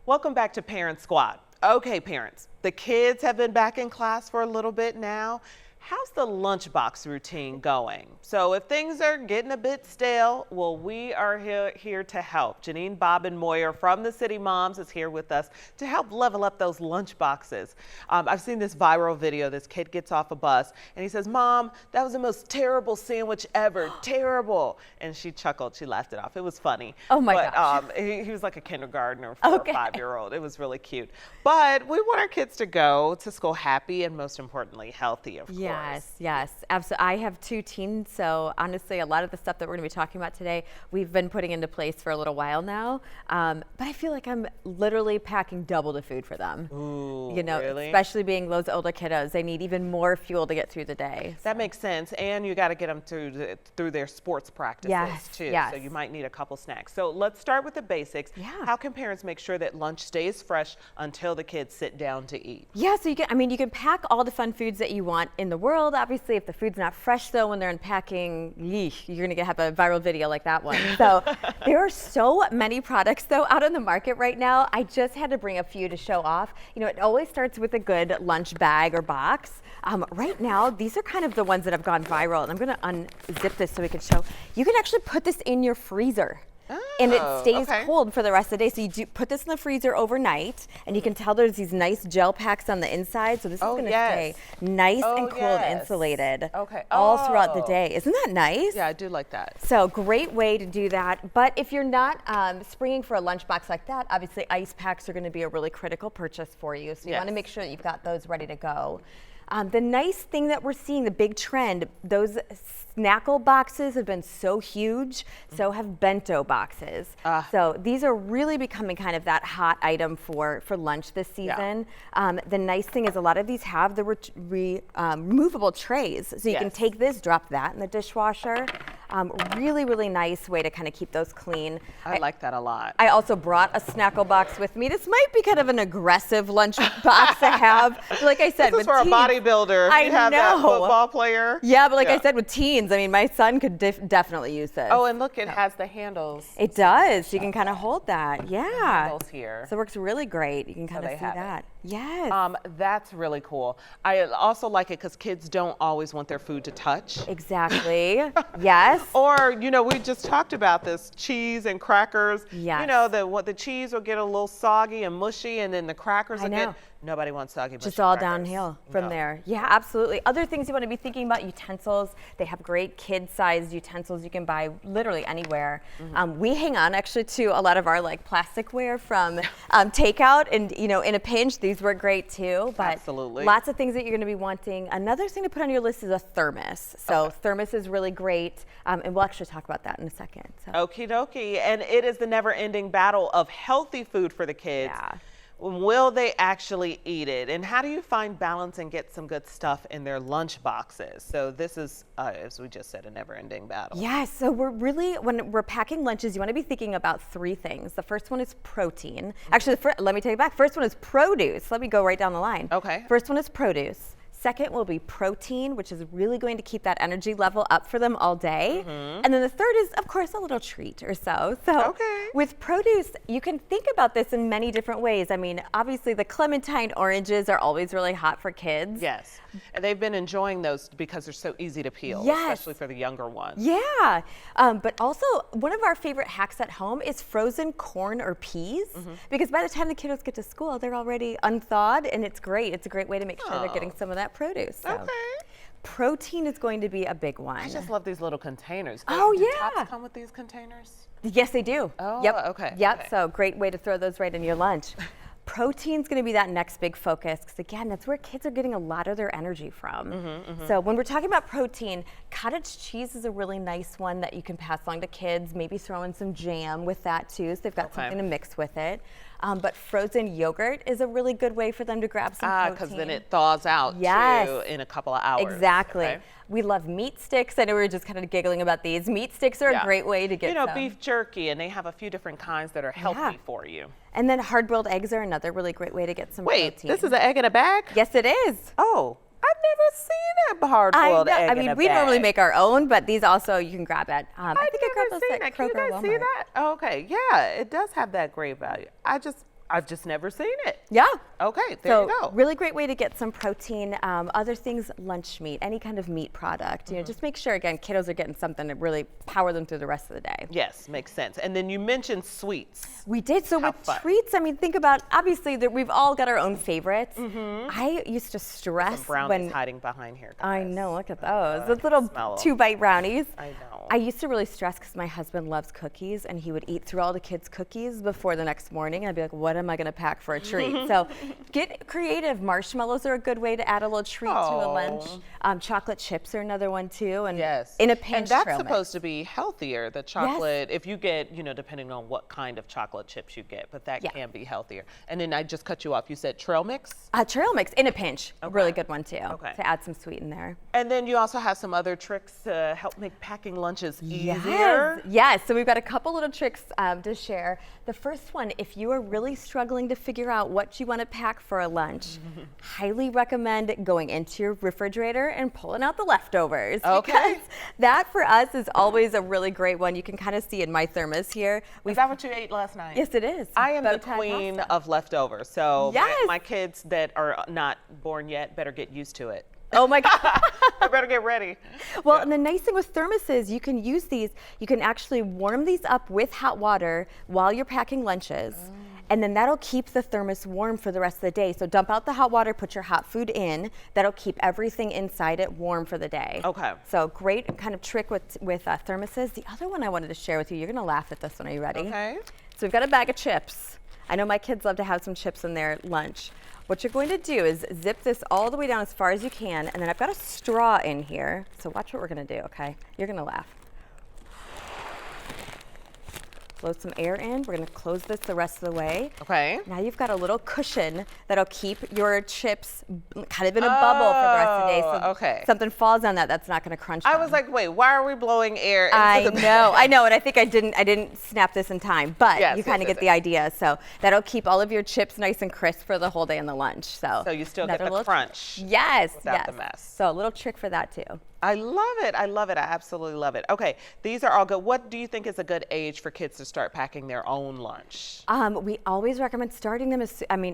Welcome back to Parent Squad. Okay, parents, the kids have been back in class for a little bit now. How's the lunchbox routine going? So if things are getting a bit stale, well, we are here to help. Jeanine Bobenmoyer from the City Moms is here with us to help level up those lunch boxes. I've seen this viral video. This kid gets off a bus and he says, "Mom, that was the most terrible sandwich ever, terrible." And she chuckled, she laughed it off. It was funny. Oh my gosh. He was like a kindergartner, 4 or 5-year-old. It was really cute. But we want our kids to go to school happy and most importantly, healthy, of course. Yes, absolutely. I have 2 teens, so honestly, a lot of the stuff that we're going to be talking about today, we've been putting into place for a little while now. But I feel like I'm literally packing double the food for them. Ooh, you know, really? Especially being those older kiddos, they need even more fuel to get through the day. That makes sense, and you got to get them through their sports practices too. Yes. So you might need a couple snacks. So let's start with the basics. Yeah. How can parents make sure that lunch stays fresh until the kids sit down to eat? Yeah, so you can pack all the fun foods that you want in the world. Obviously, if the food's not fresh though, when they're unpacking, you're gonna have a viral video like that one. So there are so many products though out on the market right now. I just had to bring a few to show off. You know, it always starts with a good lunch bag or box. Right now, these are kind of the ones that have gone viral. And I'm gonna unzip this so we can show. You can actually put this in your freezer. And it stays cold for the rest of the day. So you do put this in the freezer overnight, and you can tell there's these nice gel packs on the inside. So this is going to stay nice and cool and insulated all throughout the day. Isn't that nice? Yeah, I do like that. So great way to do that. But if you're not springing for a lunchbox like that, obviously ice packs are going to be a really critical purchase for you. So you want to make sure that you've got those ready to go. The nice thing that we're seeing, the big trend, those snackle boxes have been so huge, so have bento boxes. So these are really becoming kind of that hot item for lunch this season. The nice thing is a lot of these have the removable trays. So you can take this, drop that in the dishwasher. Really, really nice way to kind of keep those clean. I like that a lot. I also brought a snackle box with me. This might be kind of an aggressive lunch box to have. Like I said, this is for a bodybuilder. If you have that football player. Yeah, but like I said, with teens, I mean, my son could definitely use this. Oh, and look, it has the handles. It does. You can kind of hold that. Yeah. The handles here. So it works really great. You can kind of see that. Yes. That's really cool. I also like it because kids don't always want their food to touch. Exactly. Yes. Or, you know, we just talked about this, cheese and crackers. Yes. You know, the cheese will get a little soggy and mushy, and then the crackers will get, nobody wants soggy, mushy just all crackers. Downhill from there. Yeah, absolutely. Other things you want to be thinking about, utensils. They have great kid-sized utensils you can buy literally anywhere. We hang on actually to a lot of our like plasticware from takeout, and you know, in a pinch, these work great too. But lots of things that you're going to be wanting. Another thing to put on your list is a thermos. So thermos is really great, and we'll actually talk about that in a second. So. Okie dokie, and it is the never-ending battle of healthy food for the kids. Yeah. Will they actually eat it? And how do you find balance and get some good stuff in their lunch boxes? So this is, as we just said, a never-ending battle. Yeah, so when we're packing lunches, you want to be thinking about 3 things. The first one is protein. Actually, let me take it back. First one is produce. Let me go right down the line. Okay. First one is produce. Second will be protein, which is really going to keep that energy level up for them all day. And then the third is, of course, a little treat or so. So with produce, you can think about this in many different ways. I mean, obviously the clementine oranges are always really hot for kids. Yes, and they've been enjoying those because they're so easy to peel, especially for the younger ones. Yeah, but also one of our favorite hacks at home is frozen corn or peas, because by the time the kiddos get to school, they're already unthawed, and it's great. It's a great way to make sure they're getting some of that produce. So. Protein is going to be a big one. I just love these little containers. Do Tops come with these containers? Yes, they do. Oh, okay. Yep, so great way to throw those right in your lunch. Protein's going to be that next big focus, because again, that's where kids are getting a lot of their energy from. So when we're talking about protein, cottage cheese is a really nice one that you can pass along to kids, maybe throw in some jam with that too, so they've got something to mix with it. But frozen yogurt is a really good way for them to grab some protein. Because then it thaws out too in a couple of hours. Exactly. We love meat sticks. I know we were just kind of giggling about these. Meat sticks are a great way to get some. Beef jerky, and they have a few different kinds that are healthy for you. And then hard-boiled eggs are another really great way to get some protein. Wait, this is an egg in a bag? Yes, it is. Oh, I've never seen a hard-boiled egg in a bag. I mean, we normally make our own, but these also you can grab at. I think I grabbed those at Kroger, Can you guys see that? Oh, okay, yeah, it does have that great value. I've just never seen it. Yeah. Okay, there you go. Really great way to get some protein. Other things, lunch meat, any kind of meat product. You know, just make sure, again, kiddos are getting something to really power them through the rest of the day. Yes, makes sense. And then you mentioned sweets. We did. So with treats, I mean, think about, obviously, that we've all got our own favorites. I used to stress Some brownies hiding behind here, guys. I know, look at those. Those little 2-bite brownies. I know. I used to really stress because my husband loves cookies, and he would eat through all the kids' cookies before the next morning. And I'd be like, what am I going to pack for a treat? So get creative. Marshmallows are a good way to add a little treat to a lunch. Chocolate chips are another one too. And in a pinch, and that's supposed to be healthier, the chocolate, if you get, you know, depending on what kind of chocolate chips you get, but that can be healthier. And then I just cut you off. You said trail mix? Trail mix in a pinch, a really good one too, to add some sweet in there. And then you also have some other tricks to help make packing lunches easier. Yes, so we've got a couple little tricks to share. The first one, if you are really struggling to figure out what you want to pack for a lunch, highly recommend going into your refrigerator and pulling out the leftovers. Okay. Because that for us is always a really great one. You can kind of see in my thermos here. Is that what you ate last night? Yes, it is. I am the queen of leftovers. So my kids that are not born yet better get used to it. Oh my God. I better get ready. Well, and the nice thing with thermoses, you can use these, you can actually warm these up with hot water while you're packing lunches. And then that'll keep the thermos warm for the rest of the day. So dump out the hot water, put your hot food in. That'll keep everything inside it warm for the day. Okay. So great kind of trick with thermoses. The other one I wanted to share with you, you're gonna laugh at this one. Are you ready? Okay. So we've got a bag of chips. I know my kids love to have some chips in their lunch. What you're going to do is zip this all the way down as far as you can, and then I've got a straw in here. So watch what we're gonna do, okay? You're gonna laugh. Blow some air in. We're gonna close this the rest of the way. Okay. Now you've got a little cushion that'll keep your chips kind of in a bubble for the rest of the day. So something falls on that, that's not gonna crunch them. I was like, wait, why are we blowing air into I know, and I think I didn't snap this in time, but you kind of get the idea. So that'll keep all of your chips nice and crisp for the whole day in the lunch. So you still get the crunch. Yes, without the mess. So a little trick for that too. I love it. I love it. I absolutely love it. Okay, these are all good. What do you think is a good age for kids to start packing their own lunch? We always recommend starting them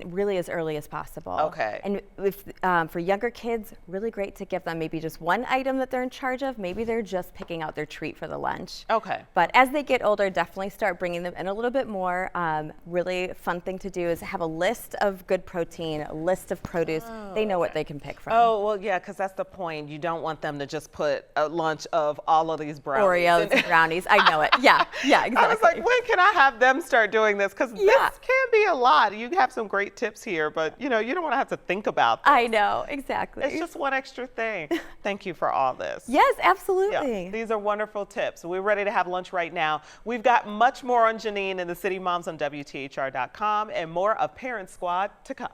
really as early as possible. Okay. And if for younger kids, really great to give them maybe just one item that they're in charge of. Maybe they're just picking out their treat for the lunch. Okay. But as they get older, definitely start bringing them in a little bit more. Really fun thing to do is have a list of good protein, a list of produce. They know what they can pick from. Oh, well, yeah, because that's the point. You don't want them to just put a lunch of all of these brownies. Oreos and brownies. I know it. Yeah, exactly. I was like, when can I have them start doing this? Because this can be a lot. You have some great tips here, but you don't want to have to think about this. I know, exactly. It's just one extra thing. Thank you for all this. Yes, absolutely. Yeah, these are wonderful tips. We're ready to have lunch right now. We've got much more on Jeanine and the City Moms on WTHR.com and more of Parent Squad to come.